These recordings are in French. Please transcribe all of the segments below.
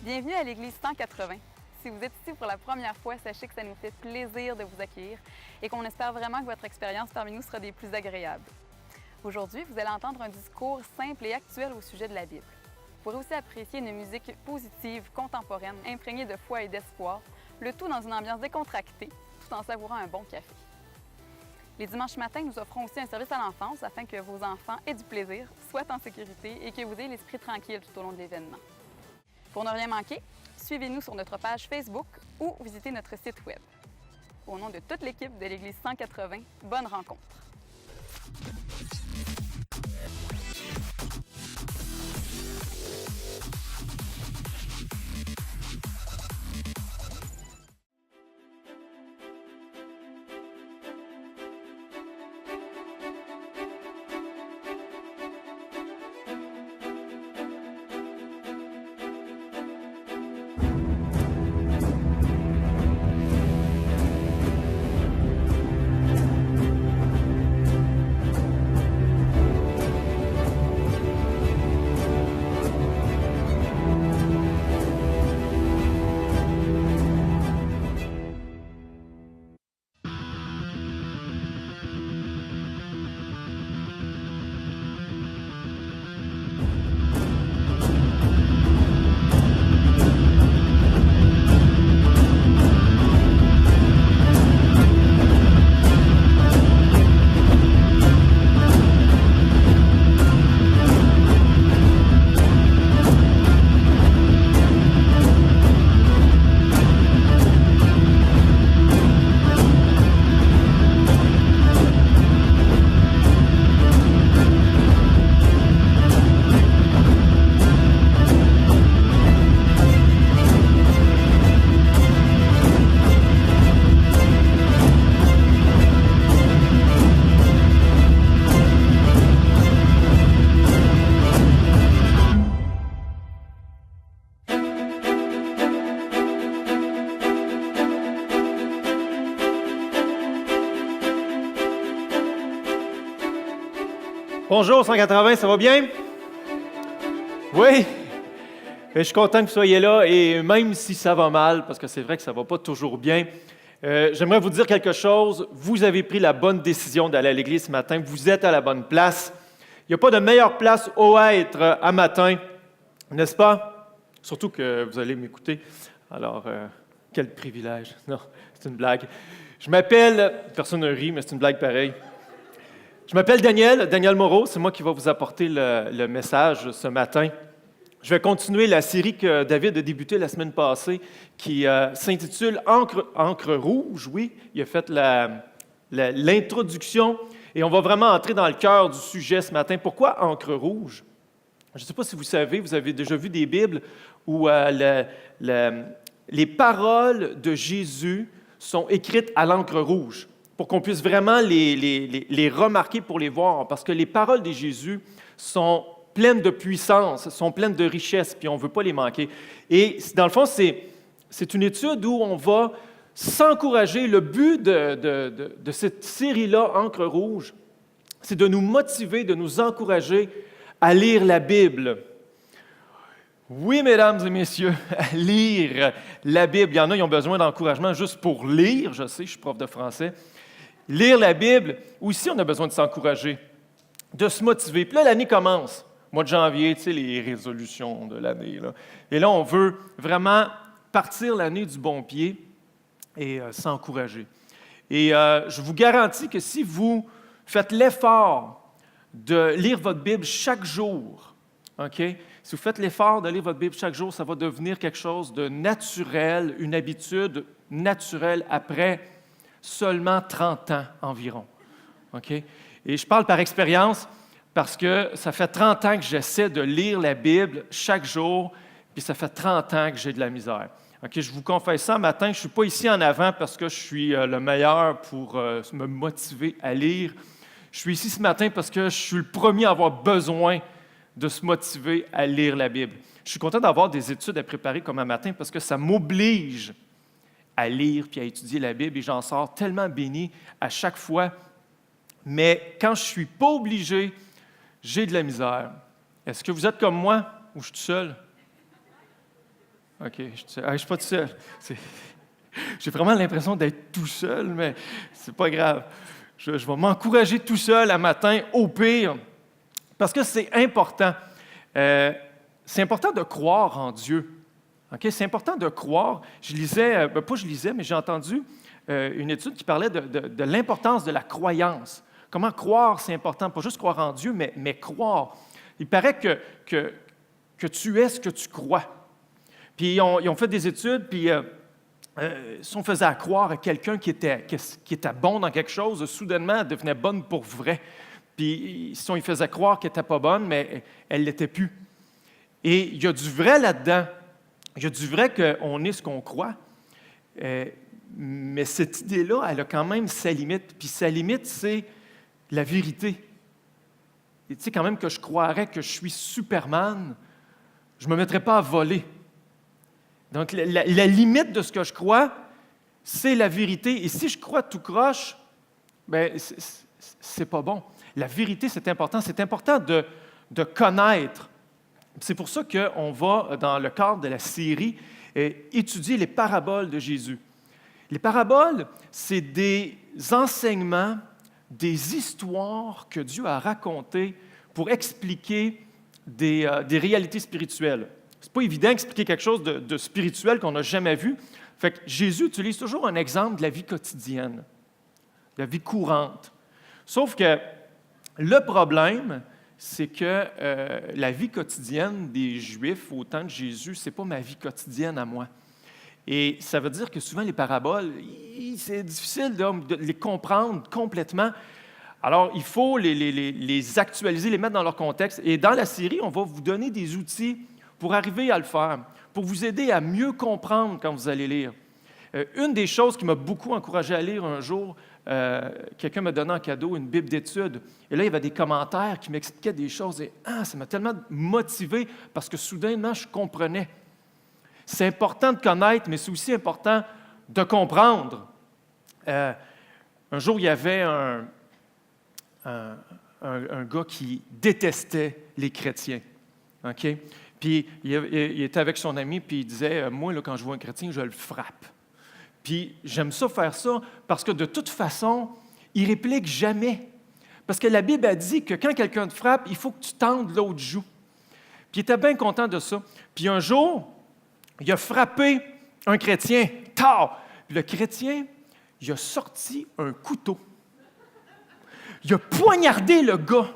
Bienvenue à l'Église 180. Si vous êtes ici pour la première fois, sachez que ça nous fait plaisir de vous accueillir et qu'on espère vraiment que votre expérience parmi nous sera des plus agréables. Aujourd'hui, vous allez entendre un discours simple et actuel au sujet de la Bible. Vous pourrez aussi apprécier une musique positive, contemporaine, imprégnée de foi et d'espoir, le tout dans une ambiance décontractée, tout en savourant un bon café. Les dimanches matins, nous offrons aussi un service à l'enfance afin que vos enfants aient du plaisir, soient en sécurité et que vous ayez l'esprit tranquille tout au long de l'événement. Pour ne rien manquer, suivez-nous sur notre page Facebook ou visitez notre site Web. Au nom de toute l'équipe de l'Église 180, bonne rencontre! Bonjour 180, ça va bien? Oui? Je suis content que vous soyez là et même si ça va mal, parce que c'est vrai que ça ne va pas toujours bien, j'aimerais vous dire quelque chose. Vous avez pris la bonne décision d'aller à l'église ce matin. Vous êtes à la bonne place. Il n'y a pas de meilleure place où être à matin, n'est-ce pas? Surtout que vous allez m'écouter. Alors, quel privilège. Non, c'est une blague. Je m'appelle, personne ne rit, mais c'est une blague pareille. Je m'appelle Daniel Moreau, c'est moi qui vais vous apporter le message ce matin. Je vais continuer la série que David a débutée la semaine passée, qui s'intitule Encre rouge. Oui, il a fait l'introduction et on va vraiment entrer dans le cœur du sujet ce matin. Pourquoi encre rouge? Je ne sais pas si vous savez, vous avez déjà vu des Bibles où les paroles de Jésus sont écrites à l'encre rouge, pour qu'on puisse vraiment les remarquer pour les voir, parce que les paroles de Jésus sont pleines de puissance, sont pleines de richesse, puis on ne veut pas les manquer. Et dans le fond, c'est une étude où on va s'encourager. Le but de cette série-là, Encre rouge, c'est de nous motiver, de nous encourager à lire la Bible. Oui, mesdames et messieurs, à lire la Bible. Il y en a qui ont besoin d'encouragement juste pour lire, je sais, je suis prof de français. Lire la Bible, aussi on a besoin de s'encourager, de se motiver. Puis là, l'année commence, mois de janvier, tu sais, les résolutions de l'année. Là. Et là, on veut vraiment partir l'année du bon pied et s'encourager. Et je vous garantis que si vous faites l'effort de lire votre Bible chaque jour, OK? Si vous faites l'effort de lire votre Bible chaque jour, ça va devenir quelque chose de naturel, une habitude naturelle après seulement 30 ans environ. OK? Et je parle par expérience parce que ça fait 30 ans que j'essaie de lire la Bible chaque jour, puis ça fait 30 ans que j'ai de la misère. OK? Je vous confesse ça, matin, je ne suis pas ici en avant parce que je suis le meilleur pour me motiver à lire. Je suis ici ce matin parce que je suis le premier à avoir besoin de se motiver à lire la Bible. Je suis content d'avoir des études à préparer comme un matin parce que ça m'oblige à lire puis à étudier la Bible et j'en sors tellement béni à chaque fois. Mais quand je ne suis pas obligé, j'ai de la misère. Est-ce que vous êtes comme moi ou je suis tout seul? OK, je suis pas tout seul. J'ai vraiment l'impression d'être tout seul, mais c'est pas grave. Je vais m'encourager tout seul à matin, au pire, parce que c'est important. C'est important de croire en Dieu. Okay? C'est important de croire. Je lisais, pas je lisais, mais j'ai entendu une étude qui parlait de l'importance de la croyance. Comment croire, c'est important, pas juste croire en Dieu, mais croire. Il paraît que tu es ce que tu crois. Puis ils ont fait des études, puis si on faisait croire à quelqu'un qui était bon dans quelque chose, soudainement, elle devenait bonne pour vrai. Puis si on lui faisait croire qu'elle n'était pas bonne, mais elle ne l'était plus. Et il y a du vrai là-dedans. Il y a du vrai qu'on est ce qu'on croit. Mais cette idée-là, elle a quand même sa limite. Puis sa limite, c'est la vérité. Et tu sais, quand même que je croirais que je suis Superman, je ne me mettrais pas à voler. Donc, la limite de ce que je crois, c'est la vérité. Et si je crois tout croche, bien, c'est pas bon. La vérité, c'est important. C'est important de connaître. C'est pour ça qu'on va, dans le cadre de la série, étudier les paraboles de Jésus. Les paraboles, c'est des enseignements, des histoires que Dieu a racontées pour expliquer des réalités spirituelles. Ce n'est pas évident d'expliquer quelque chose de spirituel qu'on n'a jamais vu. Fait que Jésus utilise toujours un exemple de la vie quotidienne, de la vie courante. Sauf que le problème, c'est que la vie quotidienne des Juifs au temps de Jésus, ce n'est pas ma vie quotidienne à moi. Et ça veut dire que souvent, les paraboles, c'est difficile de les comprendre complètement. Alors, il faut les actualiser, les mettre dans leur contexte. Et dans la série, on va vous donner des outils pour arriver à le faire, pour vous aider à mieux comprendre quand vous allez lire. Une des choses qui m'a beaucoup encouragé à lire un jour, quelqu'un m'a donné en cadeau une Bible d'études. Et là, il y avait des commentaires qui m'expliquaient des choses. Et ça m'a tellement motivé parce que soudainement, je comprenais. C'est important de connaître, mais c'est aussi important de comprendre. Un jour, il y avait un gars qui détestait les chrétiens. OK? Puis il était avec son ami, puis il disait, moi, là, quand je vois un chrétien, je le frappe. Puis j'aime ça faire ça parce que de toute façon, il réplique jamais. Parce que la Bible a dit que quand quelqu'un te frappe, il faut que tu tendes l'autre joue. Puis il était bien content de ça. Puis un jour, il a frappé un chrétien. Tard! Le chrétien, il a sorti un couteau. Il a poignardé le gars.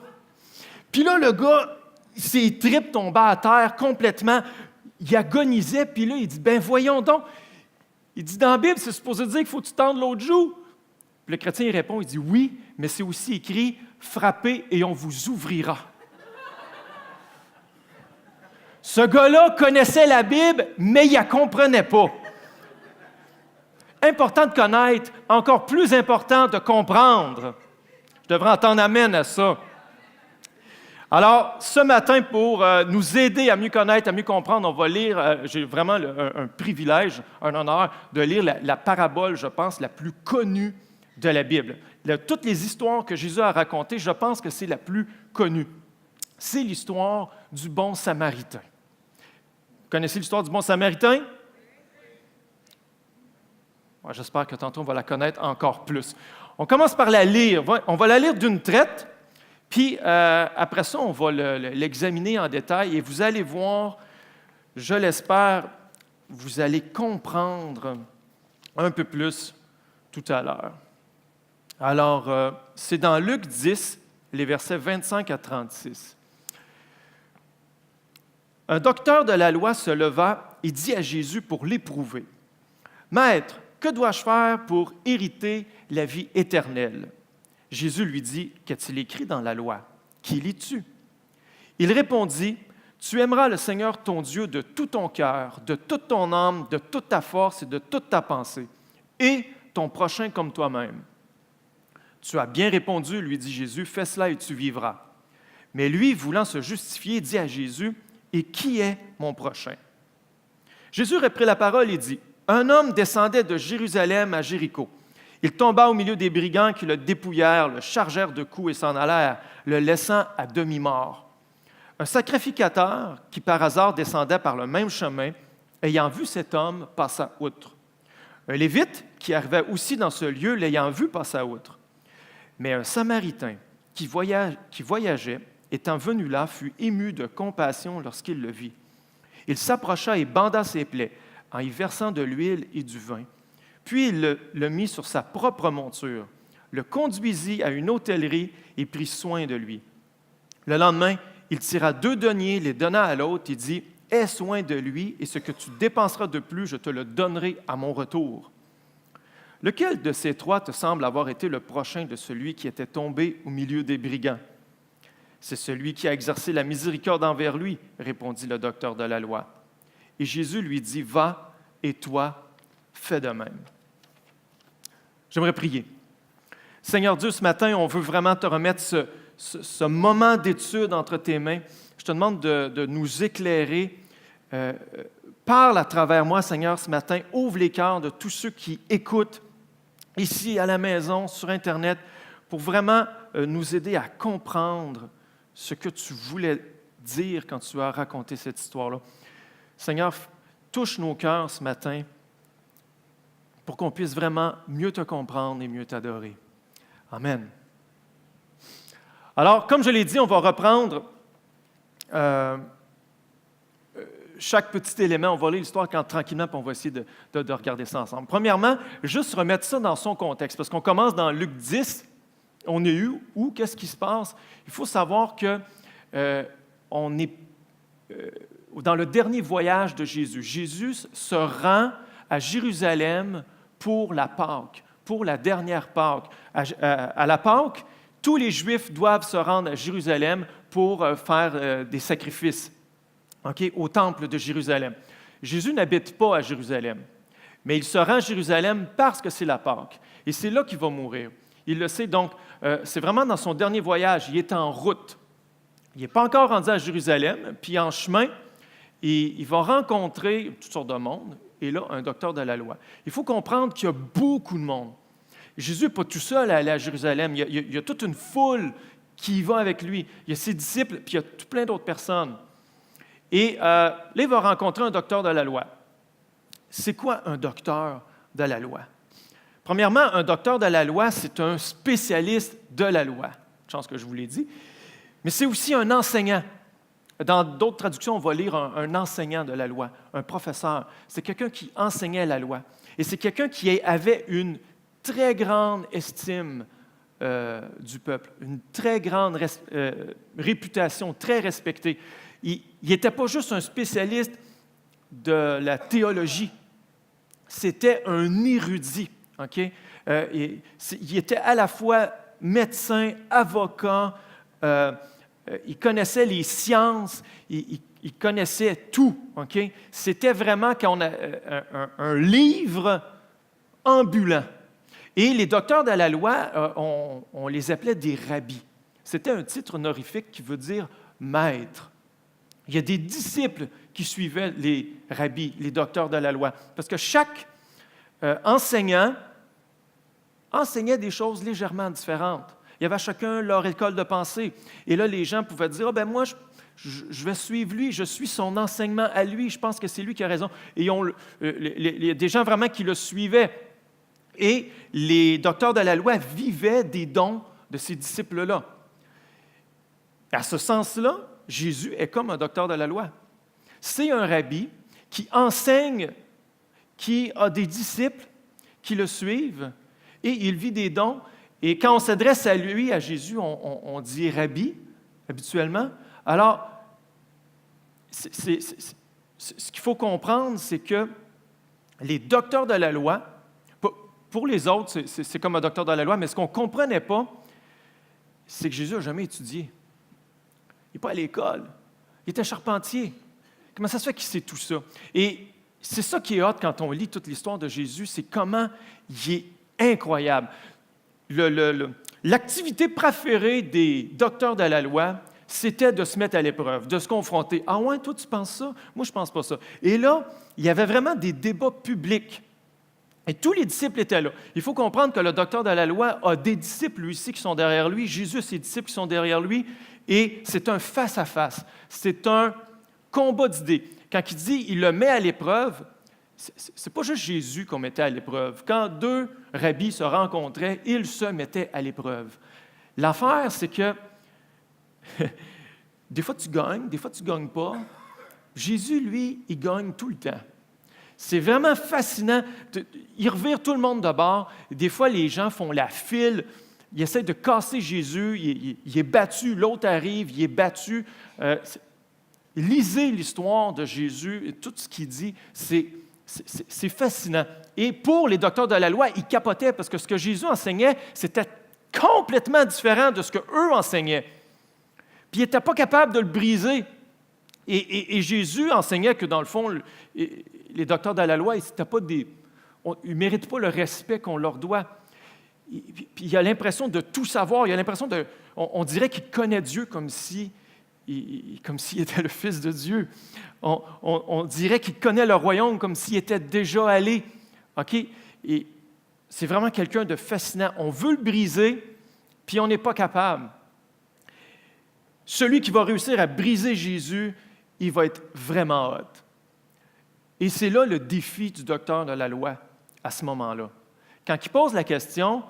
Puis là, le gars, ses tripes tombaient à terre complètement. Il agonisait, puis là, il dit, ben voyons donc. Il dit, dans la Bible, c'est supposé dire qu'il faut que tu tendes l'autre joue. Puis le chrétien, il répond, il dit, oui, mais c'est aussi écrit, frappez et on vous ouvrira. Ce gars-là connaissait la Bible, mais il ne la comprenait pas. Important de connaître, encore plus important de comprendre. Je devrais entendre amen à ça. Alors, ce matin, pour nous aider à mieux connaître, à mieux comprendre, on va lire, j'ai vraiment un privilège, un honneur de lire la parabole, je pense, la plus connue de la Bible. Toutes les histoires que Jésus a racontées, je pense que c'est la plus connue. C'est l'histoire du bon Samaritain. Vous connaissez l'histoire du bon Samaritain? Ouais, j'espère que tantôt, on va la connaître encore plus. On commence par la lire. On va la lire d'une traite. Puis, après ça, on va l'examiner en détail et vous allez voir, je l'espère, vous allez comprendre un peu plus tout à l'heure. Alors, c'est dans Luc 10, les versets 25 à 36. Un docteur de la loi se leva et dit à Jésus pour l'éprouver, « Maître, que dois-je faire pour hériter la vie éternelle? » Jésus lui dit, « Qu'a-t-il écrit dans la loi? Qui lis-tu? » Il répondit, « Tu aimeras le Seigneur ton Dieu de tout ton cœur, de toute ton âme, de toute ta force et de toute ta pensée, et ton prochain comme toi-même. » « Tu as bien répondu, lui dit Jésus, fais cela et tu vivras. » Mais lui, voulant se justifier, dit à Jésus, « Et qui est mon prochain? » Jésus reprit la parole et dit, « Un homme descendait de Jérusalem à Jéricho. Il tomba au milieu des brigands qui le dépouillèrent, le chargèrent de coups et s'en allèrent, le laissant à demi-mort. Un sacrificateur, qui par hasard descendait par le même chemin, ayant vu cet homme, passa outre. Un Lévite, qui arrivait aussi dans ce lieu, l'ayant vu, passa outre. Mais un Samaritain qui voyageait, étant venu là, fut ému de compassion lorsqu'il le vit. Il s'approcha et banda ses plaies, en y versant de l'huile et du vin. Puis il le mit sur sa propre monture, le conduisit à une hôtellerie et prit soin de lui. Le lendemain, il tira 2 deniers, les donna à l'autre et dit, « Aie soin de lui, et ce que tu dépenseras de plus, je te le donnerai à mon retour. » Lequel de ces 3 te semble avoir été le prochain de celui qui était tombé au milieu des brigands? C'est celui qui a exercé la miséricorde envers lui, répondit le docteur de la loi. Et Jésus lui dit, « Va, et toi, fais de même. » J'aimerais prier. Seigneur Dieu, ce matin, on veut vraiment te remettre ce moment d'étude entre tes mains. Je te demande de nous éclairer. Parle à travers moi, Seigneur, ce matin. Ouvre les cœurs de tous ceux qui écoutent ici, à la maison, sur Internet, pour vraiment nous aider à comprendre ce que tu voulais dire quand tu as raconté cette histoire-là. Seigneur, touche nos cœurs ce matin pour qu'on puisse vraiment mieux te comprendre et mieux t'adorer. Amen. Alors, comme je l'ai dit, on va reprendre chaque petit élément. On va lire l'histoire tranquillement, puis on va essayer de regarder ça ensemble. Premièrement, juste remettre ça dans son contexte, parce qu'on commence dans Luc 10. On est où? Qu'est-ce qui se passe? Il faut savoir qu'on est dans le dernier voyage de Jésus. Jésus se rend à Jérusalem pour la Pâque, pour la dernière Pâque. À la Pâque, tous les Juifs doivent se rendre à Jérusalem pour faire des sacrifices, au temple de Jérusalem. Jésus n'habite pas à Jérusalem, mais il se rend à Jérusalem parce que c'est la Pâque. Et c'est là qu'il va mourir. Il le sait, donc, c'est vraiment dans son dernier voyage. Il est en route. Il n'est pas encore rendu à Jérusalem, puis en chemin, il va rencontrer toutes sortes de monde, et là, un docteur de la loi. Il faut comprendre qu'il y a beaucoup de monde. Jésus n'est pas tout seul à aller à Jérusalem. Il y a toute une foule qui va avec lui. Il y a ses disciples, puis il y a tout plein d'autres personnes. Et là, il va rencontrer un docteur de la loi. C'est quoi un docteur de la loi? Premièrement, un docteur de la loi, c'est un spécialiste de la loi. Chance que je vous l'ai dit. Mais c'est aussi un enseignant. Dans d'autres traductions, on va lire un enseignant de la loi, un professeur. C'est quelqu'un qui enseignait la loi. Et c'est quelqu'un qui avait une très grande estime du peuple, une très grande réputation, très respecté. Il n'était pas juste un spécialiste de la théologie, c'était un érudit. Il était à la fois médecin, avocat, il connaissait les sciences, il connaissait tout. C'était vraiment un livre ambulant. Et les docteurs de la loi, on les appelait des rabbis. C'était un titre honorifique qui veut dire maître. Il y a des disciples qui suivaient les rabbis, les docteurs de la loi, parce que chaque enseignant enseignait des choses légèrement différentes. Il y avait chacun leur école de pensée. Et là, les gens pouvaient dire, moi, je vais suivre lui, je suis son enseignement à lui, je pense que c'est lui qui a raison. Et il y a des gens vraiment qui le suivaient. Et les docteurs de la loi vivaient des dons de ces disciples-là. À ce sens-là, Jésus est comme un docteur de la loi. C'est un rabbi qui enseigne, qui a des disciples qui le suivent, et il vit des dons. Et quand on s'adresse à lui, à Jésus, on dit « rabbi » habituellement. Alors, ce qu'il faut comprendre, c'est que les docteurs de la loi, pour les autres, c'est comme un docteur de la loi, mais ce qu'on ne comprenait pas, c'est que Jésus n'a jamais étudié. Il n'est pas à l'école. Il était charpentier. Comment ça se fait qu'il sait tout ça? Et c'est ça qui est hot quand on lit toute l'histoire de Jésus, c'est comment il est incroyable. L'activité préférée des docteurs de la loi, c'était de se mettre à l'épreuve, de se confronter. « Ah ouais, toi, tu penses ça? Moi, je ne pense pas ça. » Et là, il y avait vraiment des débats publics. Et tous les disciples étaient là. Il faut comprendre que le docteur de la loi a des disciples, lui aussi, qui sont derrière lui. Jésus a ses disciples qui sont derrière lui. Et c'est un face-à-face. C'est un combat d'idées. quand il dit « il le met à l'épreuve », c'est pas juste Jésus qu'on mettait à l'épreuve. Quand deux rabbis se rencontraient, ils se mettaient à l'épreuve. L'affaire, c'est que des fois tu gagnes, des fois tu ne gagnes pas. Jésus, lui, il gagne tout le temps. C'est vraiment fascinant. Il revire tout le monde de bord. Des fois, les gens font la file. Ils essaient de casser Jésus. Il est battu. L'autre arrive, il est battu. Lisez l'histoire de Jésus et tout ce qu'il dit. C'est fascinant. Et pour les docteurs de la loi, ils capotaient parce que ce que Jésus enseignait, c'était complètement différent de ce qu'eux enseignaient. Puis ils n'étaient pas capables de le briser. Et Jésus enseignait que, dans le fond, les docteurs de la loi, ils ne méritent pas le respect qu'on leur doit. Puis il a l'impression de tout savoir. Il a l'impression on dirait qu'il connaît Dieu comme s'il était le Fils de Dieu. On dirait qu'il connaît le royaume comme s'il était déjà allé. OK? Et c'est vraiment quelqu'un de fascinant. On veut le briser, puis on n'est pas capable. Celui qui va réussir à briser Jésus, il va être vraiment hot. Et c'est là le défi du docteur de la loi à ce moment-là. Quand il pose la question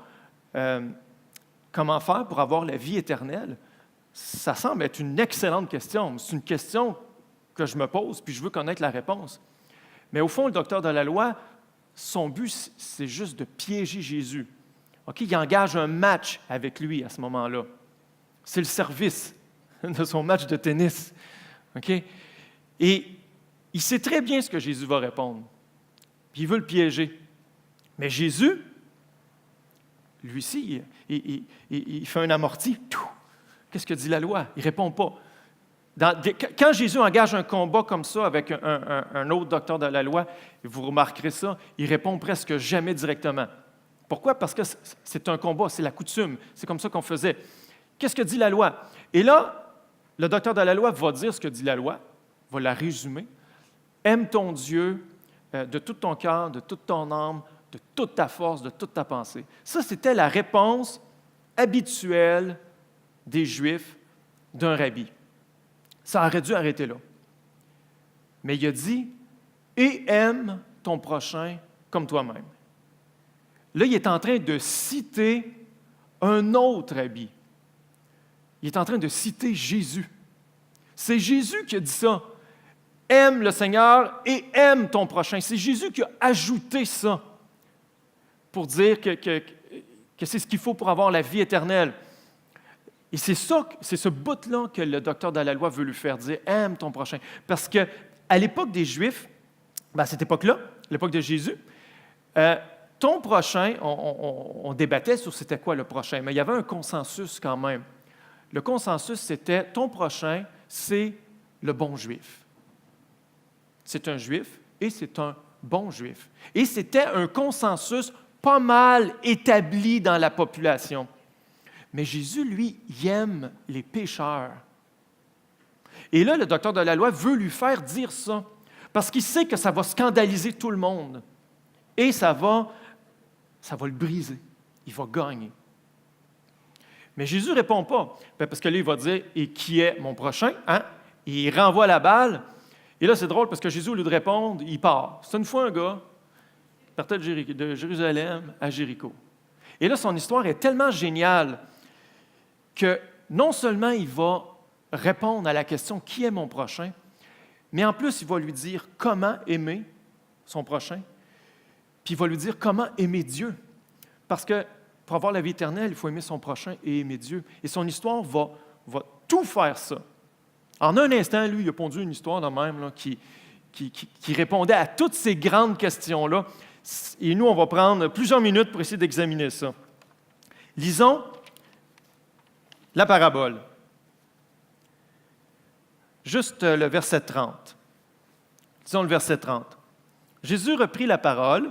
comment faire pour avoir la vie éternelle, ça semble être une excellente question. C'est une question que je me pose, puis je veux connaître la réponse. Mais au fond, le docteur de la loi, son but, c'est juste de piéger Jésus. OK? Il engage un match avec lui à ce moment-là. C'est le service de son match de tennis. OK? Et il sait très bien ce que Jésus va répondre. Puis il veut le piéger. Mais Jésus, lui aussi, il fait un amorti. Qu'est-ce que dit la loi? Il ne répond pas. Quand Jésus engage un combat comme ça avec un autre docteur de la loi, vous remarquerez ça, il répond presque jamais directement. Pourquoi? Parce que c'est un combat, c'est la coutume. C'est comme ça qu'on faisait. Qu'est-ce que dit la loi? Et là, le docteur de la loi va dire ce que dit la loi, va la résumer. Aime ton Dieu de tout ton cœur, de toute ton âme, de toute ta force, de toute ta pensée. Ça, c'était la réponse habituelle des Juifs d'un rabbi. Ça aurait dû arrêter là. Mais il a dit « et aime ton prochain comme toi-même ». Là, il est en train de citer un autre rabbi. Il est en train de citer Jésus. C'est Jésus qui a dit ça. « Aime le Seigneur et aime ton prochain ». C'est Jésus qui a ajouté ça pour dire que c'est ce qu'il faut pour avoir la vie éternelle. Et c'est ce bout-là que le docteur de la loi veut lui faire dire « aime ton prochain ». Parce qu'à l'époque des Juifs, à cette époque-là, l'époque de Jésus, ton prochain, on débattait sur c'était quoi le prochain, mais il y avait un consensus quand même. Le consensus, c'était ton prochain, c'est le bon Juif. C'est un Juif et c'est un bon Juif. Et c'était un consensus pas mal établi dans la population. Mais Jésus, lui, il aime les pécheurs. Et là, le docteur de la loi veut lui faire dire ça, parce qu'il sait que ça va scandaliser tout le monde. Et ça va le briser. Il va gagner. Mais Jésus ne répond pas, parce que là, il va dire « et qui est mon prochain? » Et il renvoie la balle. Et là, c'est drôle, parce que Jésus, au lieu de répondre, il part. C'est une fois un gars qui partait de Jérusalem à Jéricho. Et là, son histoire est tellement géniale que non seulement il va répondre à la question « qui est mon prochain ?», mais en plus, il va lui dire comment aimer son prochain, puis il va lui dire comment aimer Dieu. Parce que pour avoir la vie éternelle, il faut aimer son prochain et aimer Dieu. Et son histoire va tout faire ça. En un instant, lui, il a pondu une histoire de même là, qui répondait à toutes ces grandes questions-là. Et nous, on va prendre plusieurs minutes pour essayer d'examiner ça. Lisons la parabole. Juste le verset 30. Lisons le verset 30. Jésus reprit la parole.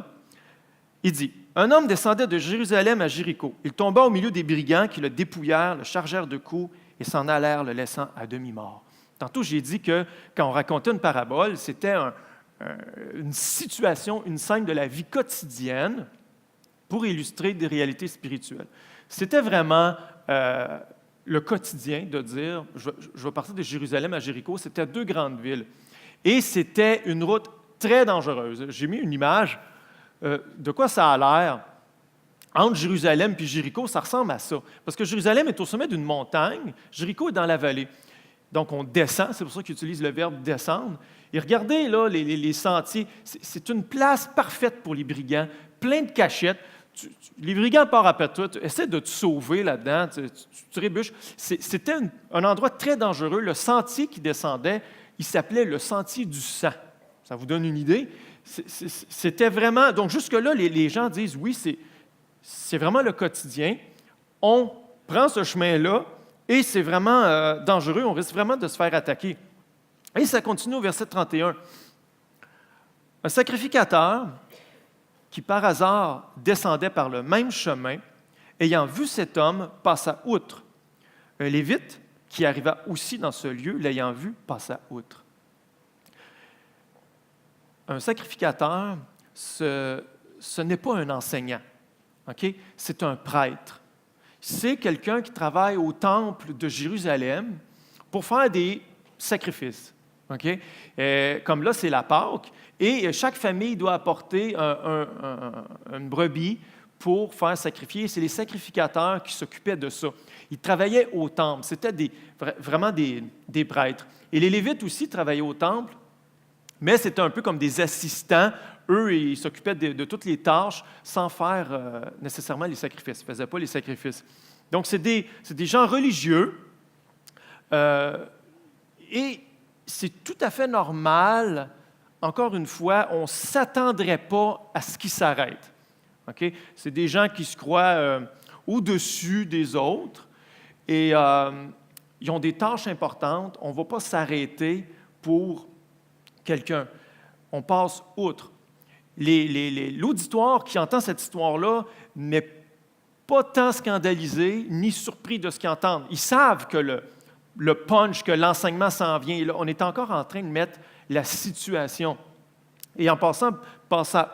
Il dit, « Un homme descendait de Jérusalem à Jéricho. Il tomba au milieu des brigands qui le dépouillèrent, le chargèrent de coups et s'en allèrent, le laissant à demi-mort. » Tantôt, j'ai dit que quand on racontait une parabole, c'était une situation, une scène de la vie quotidienne pour illustrer des réalités spirituelles. C'était vraiment le quotidien de dire, je vais partir de Jérusalem à Jéricho, c'était deux grandes villes. Et c'était une route très dangereuse. J'ai mis une image de quoi ça a l'air. Entre Jérusalem et Jéricho, ça ressemble à ça. Parce que Jérusalem est au sommet d'une montagne, Jéricho est dans la vallée. Donc, on descend, c'est pour ça qu'ils utilisent le verbe « descendre ». Et regardez là, les sentiers, c'est une place parfaite pour les brigands, plein de cachettes. Les brigands partent après toi, tu essaies de te sauver là-dedans, tu trébuches. C'était un endroit très dangereux. Le sentier qui descendait, il s'appelait le sentier du sang. Ça vous donne une idée? C'était vraiment... Donc, jusque-là, les gens disent, oui, c'est vraiment le quotidien. On prend ce chemin-là et c'est vraiment dangereux. On risque vraiment de se faire attaquer. Et ça continue au verset 31. Un sacrificateur qui, par hasard, descendait par le même chemin, ayant vu cet homme, passa outre. Un Lévite qui arriva aussi dans ce lieu, l'ayant vu, passa outre. Un sacrificateur, ce n'est pas un enseignant. Okay? C'est un prêtre. C'est quelqu'un qui travaille au temple de Jérusalem pour faire des sacrifices. Okay? Comme là, c'est la Pâque, et chaque famille doit apporter une brebis pour faire sacrifier. C'est les sacrificateurs qui s'occupaient de ça. Ils travaillaient au temple. C'était vraiment des prêtres. Et les Lévites aussi travaillaient au temple, mais c'était un peu comme des assistants. Eux, ils s'occupaient de toutes les tâches sans faire nécessairement les sacrifices. Ils ne faisaient pas les sacrifices. Donc, c'est des gens religieux. Et c'est tout à fait normal. Encore une fois, on ne s'attendrait pas à ce qu'ils s'arrêtent. Okay? C'est des gens qui se croient au-dessus des autres et ils ont des tâches importantes. On ne va pas s'arrêter pour quelqu'un. On passe outre. L'auditoire qui entend cette histoire-là n'est pas tant scandalisé ni surpris de ce qu'ils entendent. Ils savent que le punch, que l'enseignement s'en vient. Et là, on est encore en train de mettre la situation. Et en passant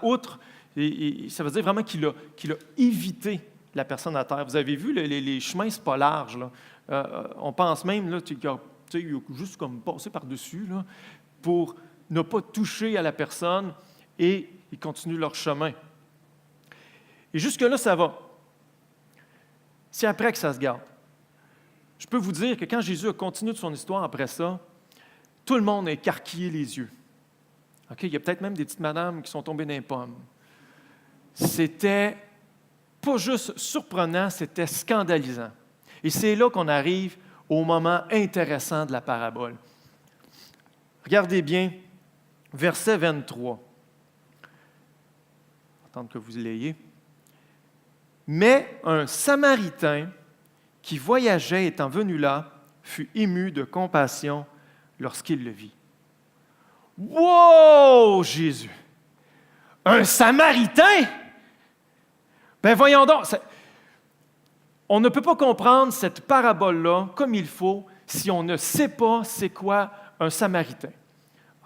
outre, ça veut dire vraiment qu'il a évité la personne à terre. Vous avez vu, les chemins, ce n'est pas large. Là. On pense même qu'il a juste comme passé par-dessus là, pour ne pas toucher à la personne et ils continuent leur chemin. Et jusque-là, ça va. C'est après que ça se garde. Je peux vous dire que quand Jésus a continué de son histoire après ça, tout le monde a écarquillé les yeux. Okay? Il y a peut-être même des petites madames qui sont tombées dans les pommes. C'était pas juste surprenant, c'était scandalisant. Et c'est là qu'on arrive au moment intéressant de la parabole. Regardez bien, verset 23. Attendre que vous l'ayez. Mais un Samaritain qui voyageait étant venu là fut ému de compassion lorsqu'il le vit. Wow, Jésus! Un Samaritain? Ben voyons donc, on ne peut pas comprendre cette parabole-là comme il faut si on ne sait pas c'est quoi un Samaritain.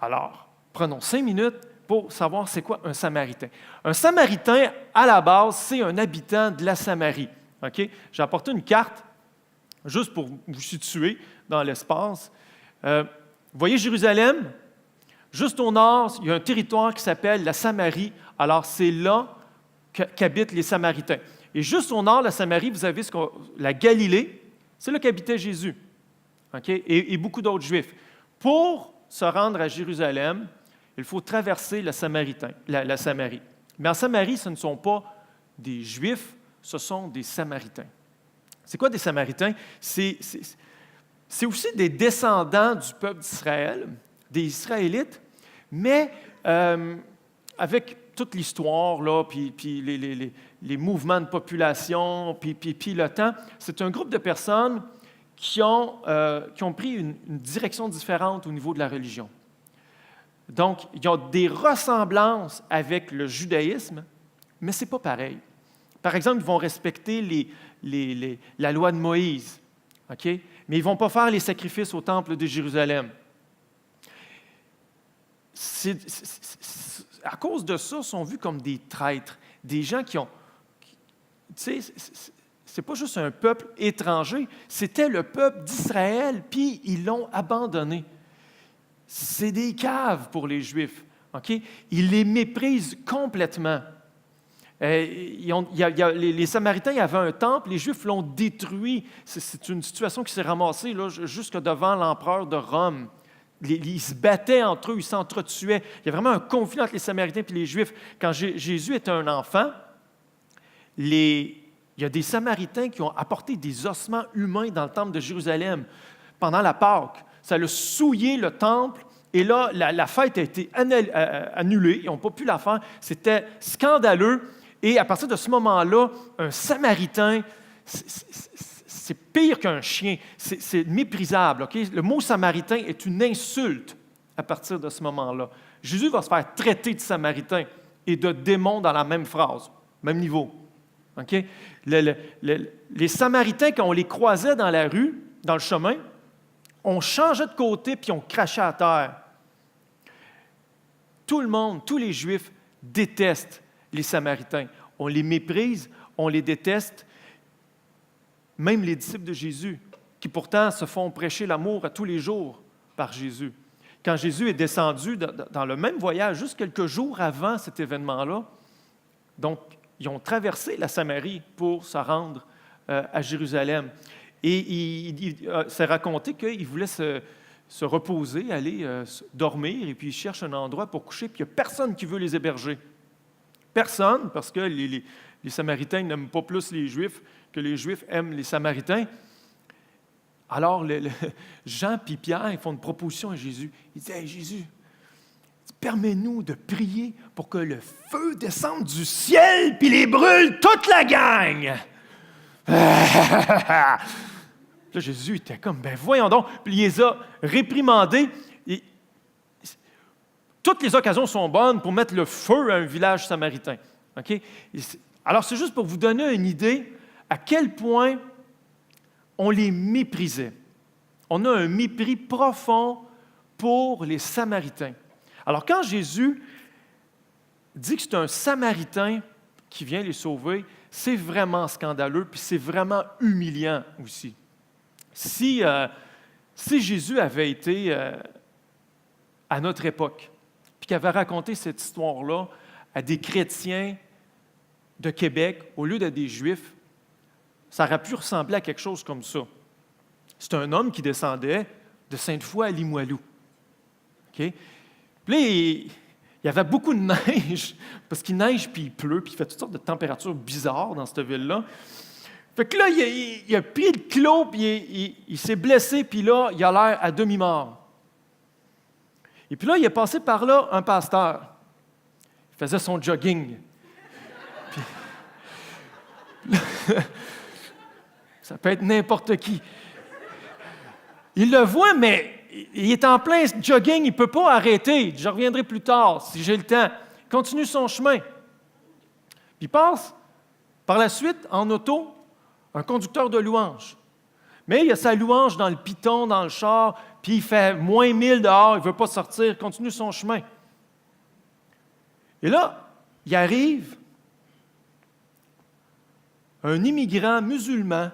Alors, prenons 5 minutes pour savoir c'est quoi un Samaritain. Un Samaritain, à la base, c'est un habitant de la Samarie. Okay? J'ai apporté une carte juste pour vous situer dans l'espace. Vous voyez Jérusalem? Juste au nord, il y a un territoire qui s'appelle la Samarie. Alors, c'est là qu'habitent les Samaritains. Et juste au nord de la Samarie, vous avez la Galilée. C'est là qu'habitait Jésus. Okay? Et beaucoup d'autres Juifs. Pour se rendre à Jérusalem, il faut traverser la Samarie. Mais en Samarie, ce ne sont pas des Juifs, ce sont des Samaritains. C'est quoi des Samaritains? C'est aussi des descendants du peuple d'Israël, des Israélites, mais avec toute l'histoire, là, puis les mouvements de population, puis le temps, c'est un groupe de personnes qui ont pris une direction différente au niveau de la religion. Donc, il y a des ressemblances avec le judaïsme, mais ce n'est pas pareil. Par exemple, ils vont respecter la loi de Moïse, okay? Mais ils ne vont pas faire les sacrifices au temple de Jérusalem. À cause de ça, ils sont vus comme des traîtres, des gens qui ont... Tu sais, c'est pas juste un peuple étranger, c'était le peuple d'Israël, puis ils l'ont abandonné. c'est des caves pour les Juifs. Okay? Ils les méprisent complètement. Les Samaritains avaient un temple, les Juifs l'ont détruit. C'est une situation qui s'est ramassée là, jusque devant l'empereur de Rome. Ils se battaient entre eux, ils s'entretuaient. Il y a vraiment un conflit entre les Samaritains et les Juifs. Quand Jésus était un enfant, il y a des Samaritains qui ont apporté des ossements humains dans le temple de Jérusalem pendant la Pâque. Ça a souillé le temple. Et là, la fête a été annulée. Ils n'ont pas pu la faire. C'était scandaleux. Et à partir de ce moment-là, un Samaritain, c'est pire qu'un chien. C'est méprisable. Okay? Le mot Samaritain est une insulte à partir de ce moment-là. Jésus va se faire traiter de Samaritain et de démon dans la même phrase, même niveau. Okay? Les Samaritains, quand on les croisait dans la rue, dans le chemin, on changeait de côté puis on crachait à terre. Tout le monde, tous les Juifs détestent les Samaritains. On les méprise, on les déteste. Même les disciples de Jésus, qui pourtant se font prêcher l'amour à tous les jours par Jésus. Quand Jésus est descendu dans le même voyage, juste quelques jours avant cet événement-là, donc ils ont traversé la Samarie pour se rendre à Jérusalem. Et il s'est raconté qu'il voulait se reposer, aller dormir, et puis il cherche un endroit pour coucher, puis il n'y a personne qui veut les héberger. Personne, parce que les Samaritains n'aiment pas plus les Juifs que les Juifs aiment les Samaritains. Alors, Jean et Pierre ils font une proposition à Jésus. Ils disent « Hey, Jésus, permets-nous de prier pour que le feu descende du ciel puis les brûle toute la gang! » Là, Jésus était comme, ben voyons donc. Puis il les a réprimandés. Et toutes les occasions sont bonnes pour mettre le feu à un village samaritain. Okay? Alors, c'est juste pour vous donner une idée à quel point on les méprisait. On a un mépris profond pour les Samaritains. Alors, quand Jésus dit que c'est un Samaritain qui vient les sauver, c'est vraiment scandaleux, puis c'est vraiment humiliant aussi. Si Jésus avait été à notre époque, puis qu'il avait raconté cette histoire-là à des chrétiens de Québec, au lieu d'être des Juifs, ça aurait pu ressembler à quelque chose comme ça. C'est un homme qui descendait de Sainte-Foy à Limoilou. Okay? Puis là, il y avait beaucoup de neige, parce qu'il neige puis il pleut, puis il fait toutes sortes de températures bizarres dans cette ville-là. Fait que là, il a pris le clos, puis il s'est blessé, puis là, il a l'air à demi-mort. Et puis là, il est passé par là un pasteur. Il faisait son jogging. Puis, ça peut être n'importe qui. Il le voit, mais il est en plein jogging, il ne peut pas arrêter. Je reviendrai plus tard, si j'ai le temps. Il continue son chemin. Puis il passe, par la suite, en auto, un conducteur de louange. Mais il y a sa louange dans le piton, dans le char, puis il fait moins 1000 dehors, il ne veut pas sortir, il continue son chemin. Et là, il arrive un immigrant musulman,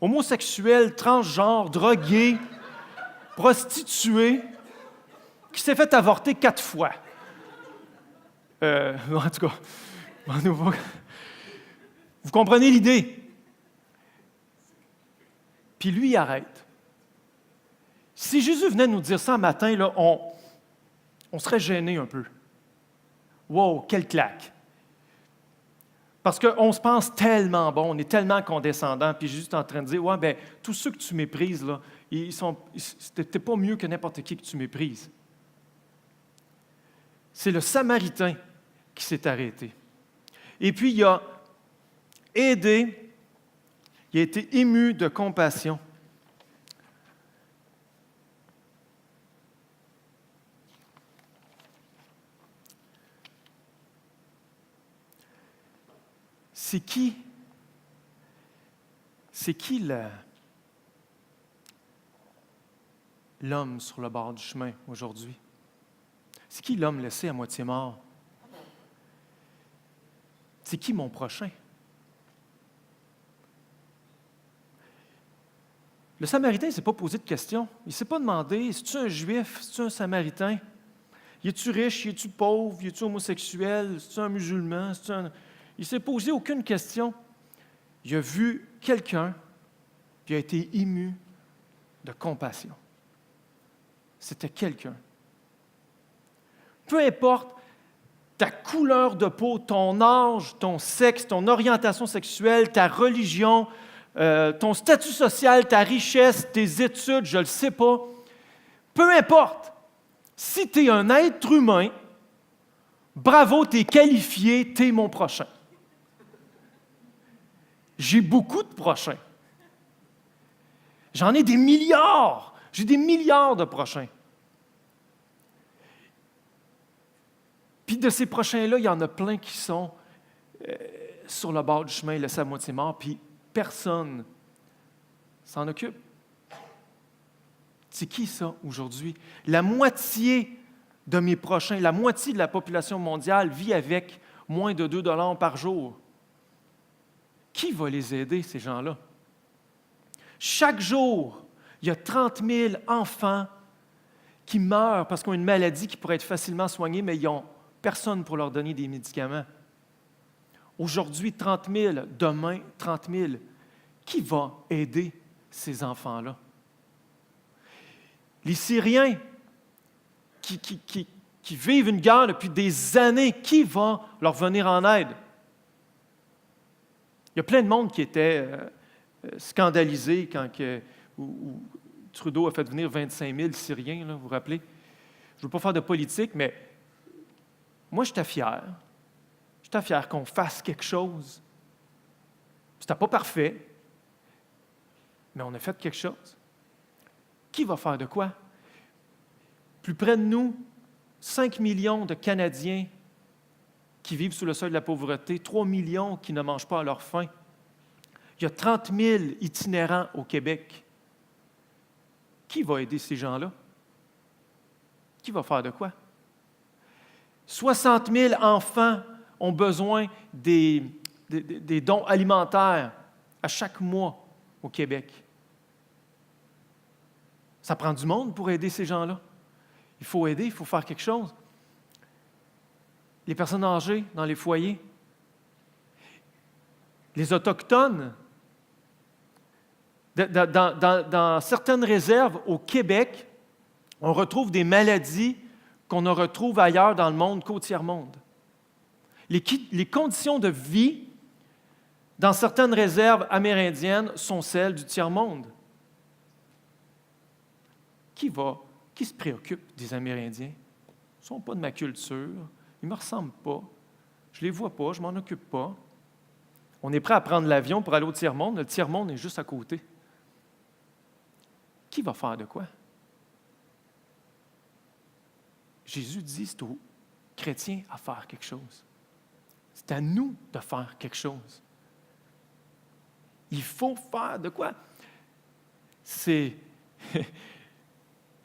homosexuel, transgenre, drogué, prostitué, qui s'est fait avorter 4 fois. En tout cas, vous comprenez l'idée. Puis lui, il arrête. Si Jésus venait nous dire ça un matin, là, on serait gêné un peu. Wow, quelle claque! Parce qu'on se pense tellement bon, on est tellement condescendant, puis Jésus est en train de dire, ouais, bien, tous ceux que tu méprises, là, t'es pas mieux que n'importe qui que tu méprises. C'est le Samaritain qui s'est arrêté. Et puis, il a aidé, il a été ému de compassion. C'est qui l'homme sur le bord du chemin aujourd'hui? C'est qui l'homme laissé à moitié mort? C'est qui mon prochain? Le Samaritain ne s'est pas posé de questions. Il ne s'est pas demandé, es-tu un Juif, es-tu un Samaritain? Es-tu riche, es-tu pauvre, es-tu homosexuel, es-tu un musulman? Il ne s'est posé aucune question. Il a vu quelqu'un, puis il a été ému de compassion. C'était quelqu'un. Peu importe ta couleur de peau, ton âge, ton sexe, ton orientation sexuelle, ta religion, ton statut social, ta richesse, tes études, je ne le sais pas. Peu importe. Si tu es un être humain, bravo, tu es qualifié, tu es mon prochain. J'ai beaucoup de prochains. J'en ai des milliards. J'ai des milliards de prochains. Puis de ces prochains-là, il y en a plein qui sont sur le bord du chemin, laissés à moitié morts, puis personne s'en occupe. C'est qui ça aujourd'hui? La moitié de mes prochains, la moitié de la population mondiale vit avec moins de 2 $ par jour. Qui va les aider, ces gens-là? Chaque jour, il y a 30 000 enfants qui meurent parce qu'ils ont une maladie qui pourrait être facilement soignée, mais ils n'ont personne pour leur donner des médicaments. Aujourd'hui, 30 000, demain, 30 000. Qui va aider ces enfants-là? Les Syriens qui vivent une guerre depuis des années, qui va leur venir en aide? Il y a plein de monde qui était scandalisé quand où Trudeau a fait venir 25 000 Syriens, là, vous vous rappelez? Je ne veux pas faire de politique, mais moi, j'étais fier. J'étais fier qu'on fasse quelque chose. C'était pas parfait, mais on a fait quelque chose. Qui va faire de quoi? Plus près de nous, 5 millions de Canadiens qui vivent sous le seuil de la pauvreté, 3 millions qui ne mangent pas à leur faim. Il y a 30 000 itinérants au Québec. Qui va aider ces gens-là? Qui va faire de quoi? 60 000 enfants ont besoin des dons alimentaires à chaque mois au Québec. Ça prend du monde pour aider ces gens-là. Il faut aider, il faut faire quelque chose. Les personnes âgées dans les foyers, les Autochtones, dans certaines réserves au Québec, on retrouve des maladies qu'on ne retrouve ailleurs dans le monde qu'au tiers-monde. Les conditions de vie dans certaines réserves amérindiennes sont celles du tiers-monde. Qui se préoccupe des Amérindiens? Ils ne sont pas de ma culture, ils ne me ressemblent pas, je ne les vois pas, je ne m'en occupe pas. On est prêt à prendre l'avion pour aller au tiers-monde, le tiers-monde est juste à côté. Qui va faire de quoi? Jésus dit, c'est aux chrétiens à faire quelque chose. C'est à nous de faire quelque chose. Il faut faire de quoi?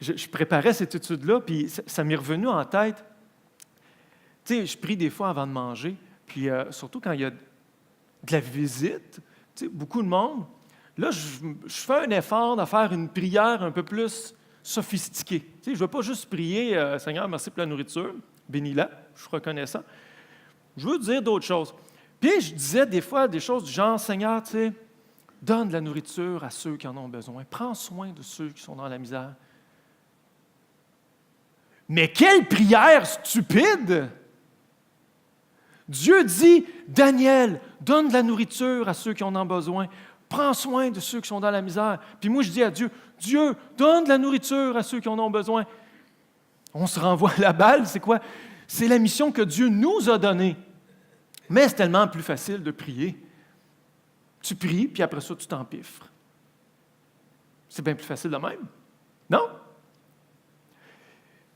Je préparais cette étude-là, puis ça m'est revenu en tête. Tu sais, je prie des fois avant de manger, puis surtout quand il y a de la visite, tu sais, beaucoup de monde. Là, je fais un effort de faire une prière un peu plus sophistiquée. Tu sais, je ne veux pas juste prier « Seigneur, merci pour la nourriture, bénis-la, je suis reconnaissant ». Je veux dire d'autres choses. Puis je disais des fois des choses du genre « Seigneur, tu sais, donne de la nourriture à ceux qui en ont besoin. Prends soin de ceux qui sont dans la misère. » Mais quelle prière stupide! Dieu dit, Daniel, donne de la nourriture à ceux qui en ont besoin. Prends soin de ceux qui sont dans la misère. Puis moi, je dis à Dieu, Dieu, donne de la nourriture à ceux qui en ont besoin. On se renvoie la balle, c'est quoi? C'est la mission que Dieu nous a donnée. Mais c'est tellement plus facile de prier. Tu pries, puis après ça, tu t'empiffres. C'est bien plus facile de même. Non?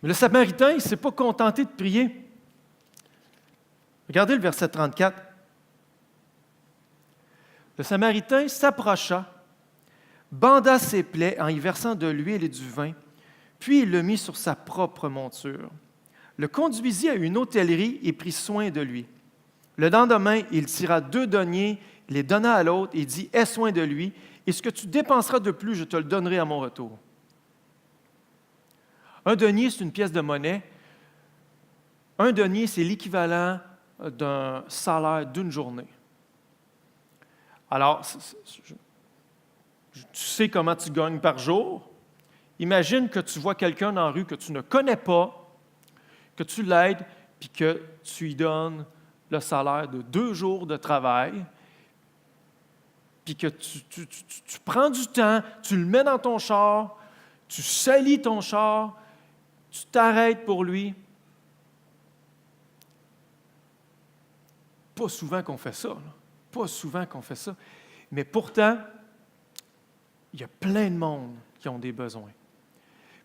Mais le Samaritain, il ne s'est pas contenté de prier. Regardez le verset 34. Le Samaritain s'approcha, banda ses plaies en y versant de l'huile et du vin, puis il le mit sur sa propre monture, le conduisit à une hôtellerie et prit soin de lui. Le lendemain, il tira 2 deniers, les donna à l'autre et dit « Aie soin de lui ». et ce que tu dépenseras de plus, je te le donnerai à mon retour. Un denier, c'est une pièce de monnaie. Un denier, c'est l'équivalent d'un salaire d'une journée. Alors, tu sais comment tu gagnes par jour. Imagine que tu vois quelqu'un dans la rue que tu ne connais pas, que tu l'aides, puis que tu lui donnes le salaire de 2 jours de travail, puis que tu prends du temps, tu le mets dans ton char, tu salis ton char, tu t'arrêtes pour lui. Pas souvent qu'on fait ça, là. Pas souvent qu'on fait ça. Mais pourtant, il y a plein de monde qui ont des besoins.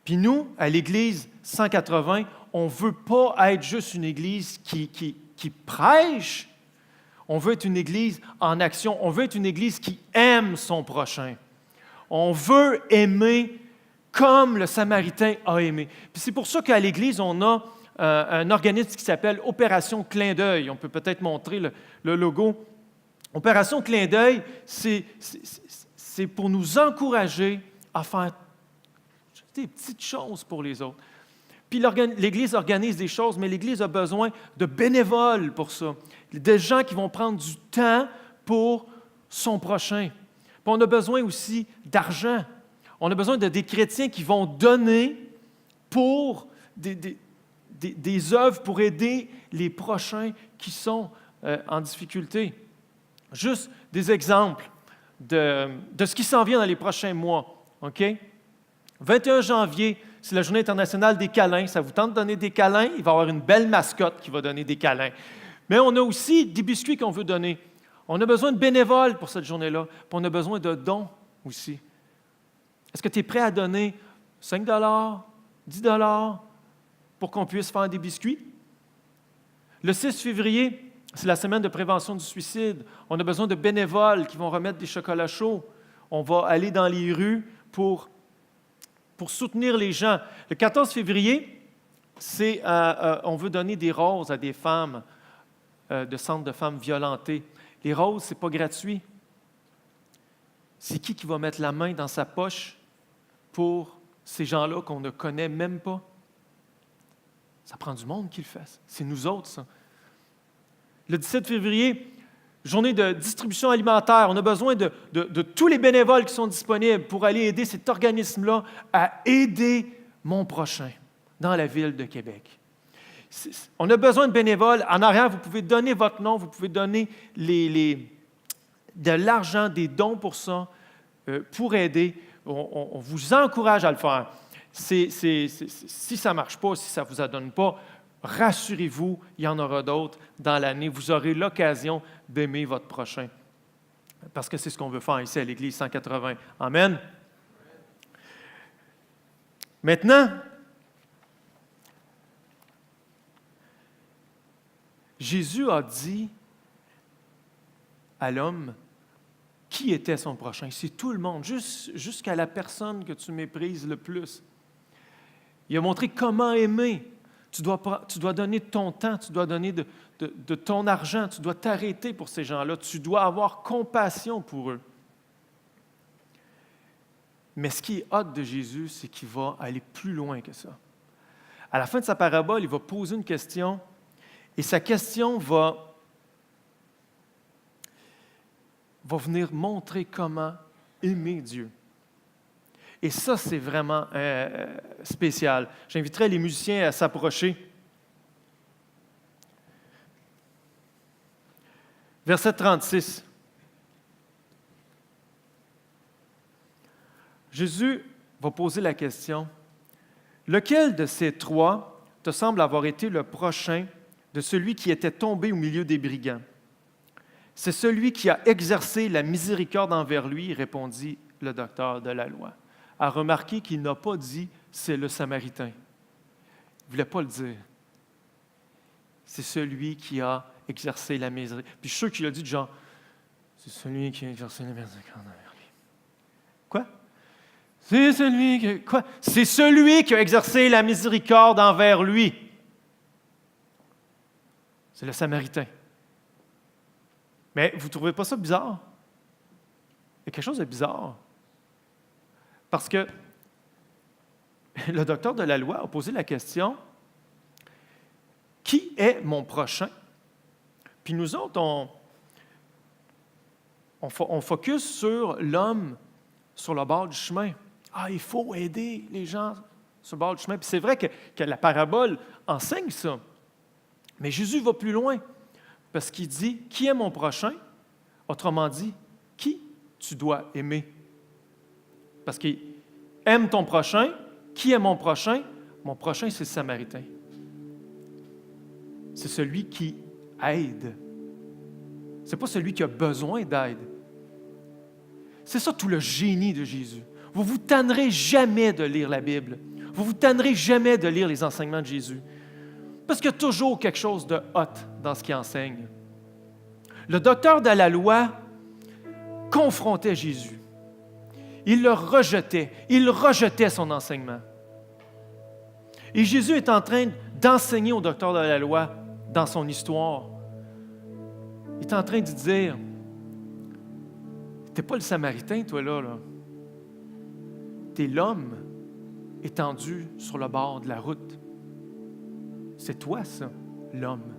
Puis nous, à l'Église 180, on ne veut pas être juste une Église qui prêche. On veut être une Église en action. On veut être une Église qui aime son prochain. On veut aimer comme le Samaritain a aimé. Puis c'est pour ça qu'à l'Église, on a un organisme qui s'appelle Opération Clin d'œil. On peut peut-être montrer le logo. Opération Clin d'œil, c'est pour nous encourager à faire des petites choses pour les autres. Puis l'Église organise des choses, mais l'Église a besoin de bénévoles pour ça, de gens qui vont prendre du temps pour son prochain. Puis on a besoin aussi d'argent. On a besoin de des chrétiens qui vont donner pour des œuvres pour aider les prochains qui sont en difficulté. Juste des exemples de ce qui s'en vient dans les prochains mois. OK? 21 janvier, c'est la Journée internationale des câlins. Ça vous tente de donner des câlins? Il va y avoir une belle mascotte qui va donner des câlins. Mais on a aussi des biscuits qu'on veut donner. On a besoin de bénévoles pour cette journée-là. Puis on a besoin de dons aussi. Est-ce que tu es prêt à donner 5 $, 10 $ pour qu'on puisse faire des biscuits? Le 6 février, c'est la semaine de prévention du suicide. On a besoin de bénévoles qui vont remettre des chocolats chauds. On va aller dans les rues pour soutenir les gens. Le 14 février, on veut donner des roses à des femmes de centres de femmes violentées. Les roses, ce n'est pas gratuit. C'est qui va mettre la main dans sa poche pour ces gens-là qu'on ne connaît même pas? Ça prend du monde qui le fasse. C'est nous autres, ça. Le 17 février, journée de distribution alimentaire. On a besoin de tous les bénévoles qui sont disponibles pour aller aider cet organisme-là à aider mon prochain dans la ville de Québec. On a besoin de bénévoles. En arrière, vous pouvez donner votre nom, vous pouvez donner de l'argent, des dons pour ça, pour aider. On vous encourage à le faire. Si ça ne marche pas, si ça ne vous donne pas, rassurez-vous, il y en aura d'autres dans l'année. Vous aurez l'occasion d'aimer votre prochain. Parce que c'est ce qu'on veut faire ici à l'Église 180. Amen. Maintenant, Jésus a dit à l'homme qui était son prochain. C'est tout le monde, jusqu'à la personne que tu méprises le plus. Il a montré comment aimer. Tu dois donner de ton temps, tu dois donner de ton argent, tu dois t'arrêter pour ces gens-là, tu dois avoir compassion pour eux. Mais ce qui est hâte de Jésus, c'est qu'il va aller plus loin que ça. À la fin de sa parabole, il va poser une question, et sa question va venir montrer comment aimer Dieu. Et ça, c'est vraiment spécial. J'inviterai les musiciens à s'approcher. Verset 36. Jésus va poser la question, « Lequel de ces trois te semble avoir été le prochain de celui qui était tombé au milieu des brigands? » « C'est celui qui a exercé la miséricorde envers lui, » répondit le docteur de la loi. À remarquer qu'il n'a pas dit « c'est le Samaritain ». Il ne voulait pas le dire. C'est celui qui a exercé la miséricorde. Puis je suis sûr qu'il a dit de genre « c'est celui qui a exercé la miséricorde envers lui ». Quoi? C'est celui qui... Quoi? C'est celui qui a exercé la miséricorde envers lui. C'est le Samaritain. Mais vous ne trouvez pas ça bizarre? y a quelque chose de bizarre. Parce que le docteur de la loi a posé la question, « Qui est mon prochain? » Puis nous autres, on focus sur l'homme sur le bord du chemin. Ah, il faut aider les gens sur le bord du chemin. Puis c'est vrai que la parabole enseigne ça. Mais Jésus va plus loin parce qu'il dit, « Qui est mon prochain? » Autrement dit, qui tu dois aimer? Parce qu'il aime ton prochain. Qui est mon prochain? Mon prochain, c'est le Samaritain. C'est celui qui aide. Ce n'est pas celui qui a besoin d'aide. C'est ça tout le génie de Jésus. Vous ne vous tannerez jamais de lire la Bible. Vous ne vous tannerez jamais de lire les enseignements de Jésus. Parce qu'il y a toujours quelque chose de hot dans ce qu'il enseigne. Le docteur de la loi confrontait Jésus. Il le rejetait. Il rejetait son enseignement. Et Jésus est en train d'enseigner au docteur de la loi dans son histoire. Il est en train de dire, « T'es pas le Samaritain, toi, là. T'es l'homme étendu sur le bord de la route. C'est toi, ça, l'homme.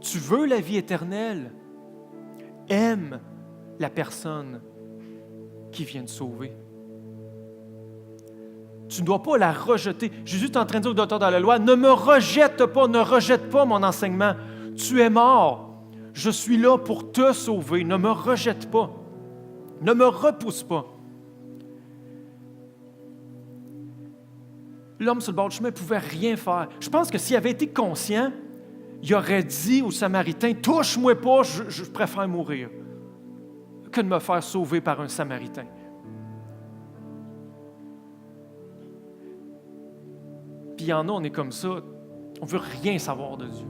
Tu veux la vie éternelle. Aime la personne qui vient te sauver. Tu ne dois pas la rejeter. » Jésus est en train de dire au docteur de la loi, « Ne me rejette pas mon enseignement. Tu es mort. Je suis là pour te sauver. Ne me rejette pas. Ne me repousse pas. » L'homme sur le bord du chemin ne pouvait rien faire. Je pense que s'il avait été conscient, il aurait dit au Samaritain, « Touche-moi pas, je préfère mourir que de me faire sauver par un Samaritain. » Puis il y en a, on est comme ça, on ne veut rien savoir de Dieu.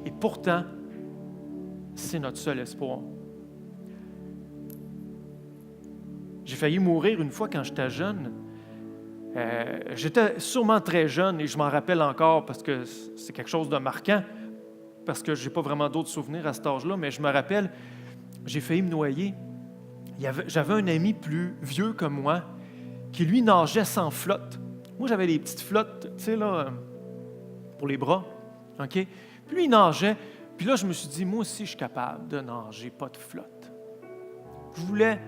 Et pourtant, c'est notre seul espoir. J'ai failli mourir une fois quand j'étais jeune. J'étais sûrement très jeune et je m'en rappelle encore parce que c'est quelque chose de marquant, parce que je n'ai pas vraiment d'autres souvenirs à cet âge-là, mais je me rappelle, j'ai failli me noyer. J'avais un ami plus vieux que moi qui, lui, nageait sans flotte. Moi, j'avais des petites flottes, tu sais, là, pour les bras. OK? Puis lui, il nageait. Puis là, je me suis dit, moi aussi, je suis capable de nager, pas de flotte. Je voulais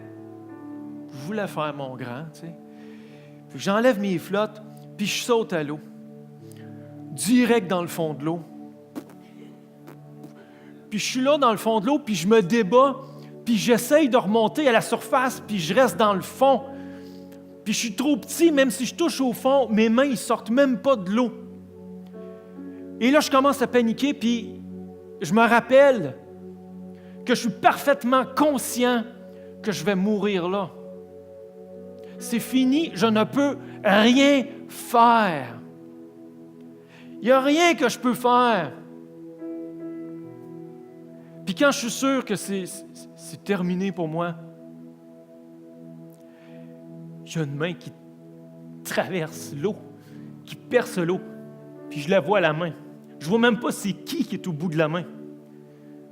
faire mon grand, tu sais. Puis j'enlève mes flottes, puis je saute à l'eau. Direct dans le fond de l'eau. Puis je suis là dans le fond de l'eau, puis je me débats, puis j'essaye de remonter à la surface, puis je reste dans le fond. Puis je suis trop petit, même si je touche au fond, mes mains ne sortent même pas de l'eau. Et là, je commence à paniquer, puis je me rappelle que je suis parfaitement conscient que je vais mourir là. C'est fini, je ne peux rien faire. Il n'y a rien que je peux faire. Puis quand je suis sûr que c'est terminé pour moi, il y a une main qui traverse l'eau, qui perce l'eau, puis je la vois à la main. Je ne vois même pas c'est qui est au bout de la main.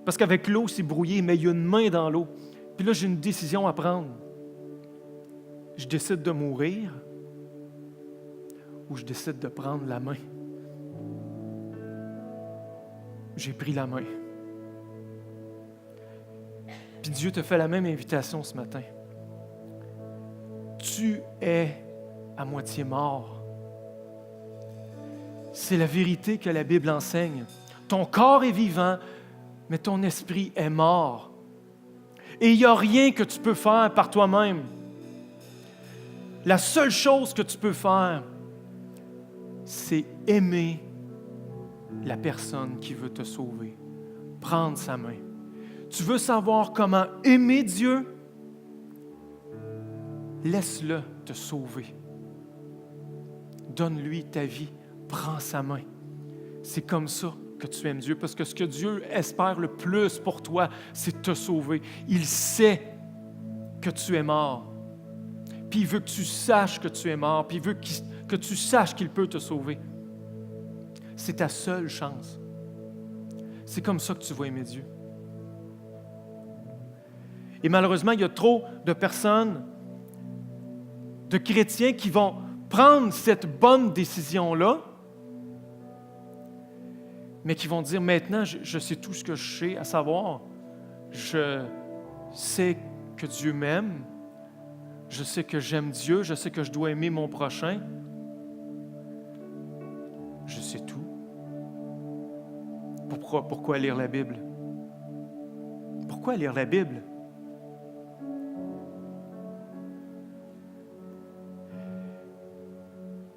Parce qu'avec l'eau, c'est brouillé, mais il y a une main dans l'eau. Puis là, j'ai une décision à prendre. Je décide de mourir ou je décide de prendre la main. J'ai pris la main. Puis Dieu te fait la même invitation ce matin. Tu es à moitié mort. C'est la vérité que la Bible enseigne. Ton corps est vivant, mais ton esprit est mort. Et il n'y a rien que tu peux faire par toi-même. La seule chose que tu peux faire, c'est aimer la personne qui veut te sauver. Prendre sa main. Tu veux savoir comment aimer Dieu? Laisse-le te sauver. Donne-lui ta vie. Prends sa main. C'est comme ça que tu aimes Dieu, parce que ce que Dieu espère le plus pour toi, c'est te sauver. Il sait que tu es mort. Puis il veut que tu saches que tu es mort, puis il veut que tu saches qu'il peut te sauver. C'est ta seule chance. C'est comme ça que tu vas aimer Dieu. Et malheureusement, il y a trop de personnes, de chrétiens qui vont prendre cette bonne décision-là, mais qui vont dire maintenant, je sais tout ce que je sais, à savoir, je sais que Dieu m'aime, je sais que j'aime Dieu, je sais que je dois aimer mon prochain. Je sais tout. Pourquoi lire la Bible? Pourquoi lire la Bible?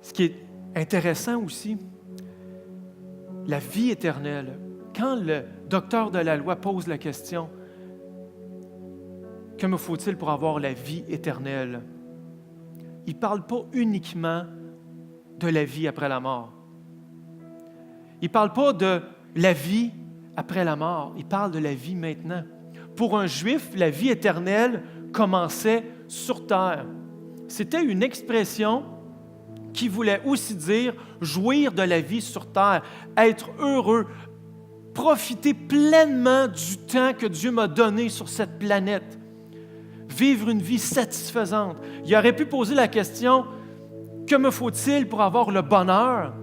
Ce qui est intéressant aussi, la vie éternelle. Quand le docteur de la loi pose la question, que me faut-il pour avoir la vie éternelle? Il ne parle pas uniquement de la vie après la mort. Il ne parle pas de la vie après la mort. Il parle de la vie maintenant. Pour un Juif, la vie éternelle commençait sur terre. C'était une expression qui voulait aussi dire jouir de la vie sur terre, être heureux, profiter pleinement du temps que Dieu m'a donné sur cette planète, vivre une vie satisfaisante. Il aurait pu poser la question, que me faut-il pour avoir le bonheur?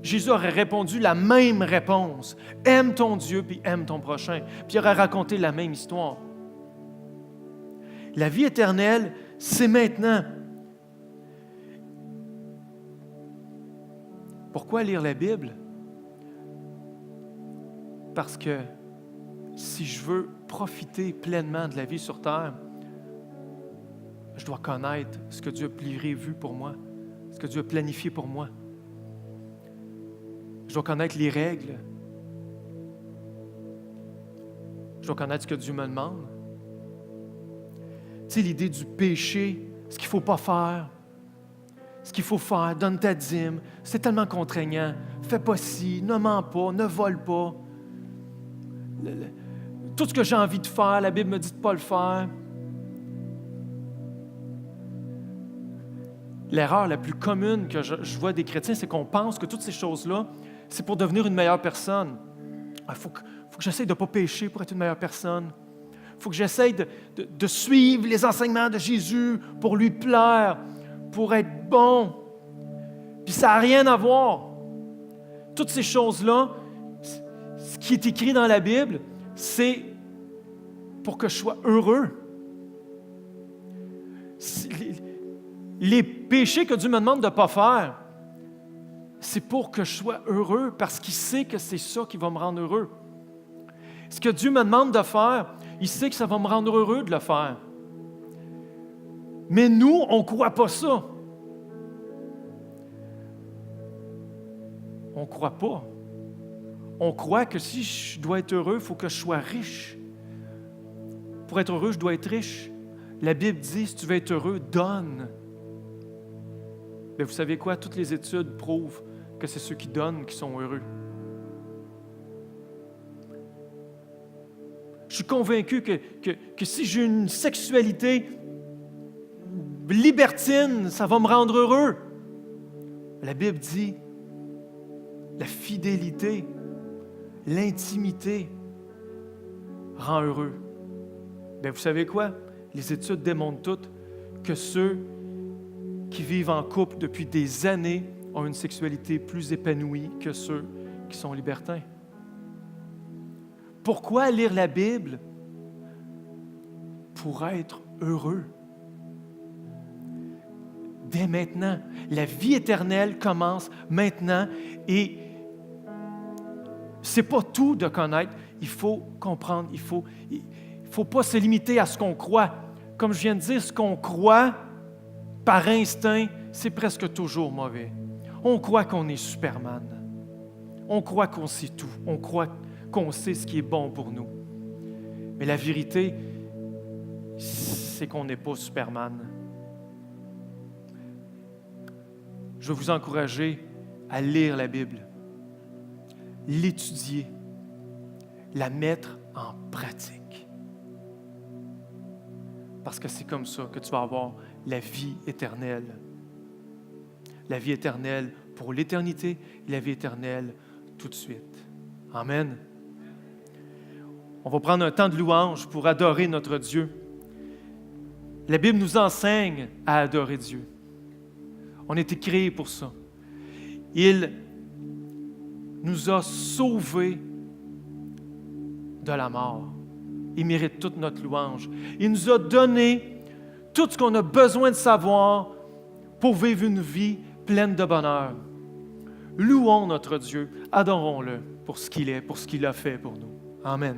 Jésus aurait répondu la même réponse, aime ton Dieu puis aime ton prochain, puis il aurait raconté la même histoire. La vie éternelle, c'est maintenant. Pourquoi lire la Bible? Parce que si je veux profiter pleinement de la vie sur terre, je dois connaître ce que Dieu a prévu pour moi, ce que Dieu a planifié pour moi. Je dois connaître les règles. Je dois connaître ce que Dieu me demande. Tu sais, l'idée du péché, ce qu'il ne faut pas faire, ce qu'il faut faire, donne ta dîme, c'est tellement contraignant. Fais pas ci, ne mens pas, ne vole pas. Tout ce que j'ai envie de faire, la Bible me dit de ne pas le faire. L'erreur la plus commune que je vois des chrétiens, c'est qu'on pense que toutes ces choses-là, c'est pour devenir une meilleure personne. Il faut que j'essaie de ne pas pécher pour être une meilleure personne. Il faut que j'essaie de suivre les enseignements de Jésus pour lui plaire, pour être bon. Puis ça n'a rien à voir. Toutes ces choses-là, ce qui est écrit dans la Bible, c'est pour que je sois heureux. Les péchés que Dieu me demande de ne pas faire, c'est pour que je sois heureux, parce qu'il sait que c'est ça qui va me rendre heureux. Ce que Dieu me demande de faire, il sait que ça va me rendre heureux de le faire. Mais nous, on ne croit pas ça. On ne croit pas. On croit que si je dois être heureux, il faut que je sois riche. Pour être heureux, je dois être riche. La Bible dit, si tu veux être heureux, donne. Mais vous savez quoi? Toutes les études prouvent que c'est ceux qui donnent qui sont heureux. Je suis convaincu que si j'ai une sexualité libertine, ça va me rendre heureux. La Bible dit, la fidélité, l'intimité rend heureux. Bien, vous savez quoi? Les études démontrent toutes que ceux qui vivent en couple depuis des années ont une sexualité plus épanouie que ceux qui sont libertins. Pourquoi lire la Bible? Pour être heureux. Dès maintenant, la vie éternelle commence maintenant et c'est pas tout de connaître, il faut comprendre, il faut pas se limiter à ce qu'on croit. Comme je viens de dire, ce qu'on croit par instinct, c'est presque toujours mauvais. On croit qu'on est Superman. On croit qu'on sait tout. On croit qu'on sait ce qui est bon pour nous. Mais la vérité, c'est qu'on n'est pas Superman. Je veux vous encourager à lire la Bible, l'étudier, la mettre en pratique. Parce que c'est comme ça que tu vas avoir la vie éternelle. La vie éternelle pour l'éternité et la vie éternelle tout de suite. Amen. on va prendre un temps de louange pour adorer notre Dieu. La Bible nous enseigne à adorer Dieu. On a été créés pour ça. Il nous a sauvés de la mort. Il mérite toute notre louange. Il nous a donné tout ce qu'on a besoin de savoir pour vivre une vie pleine de bonheur. Louons notre Dieu, adorons-le pour ce qu'il est, pour ce qu'il a fait pour nous. Amen.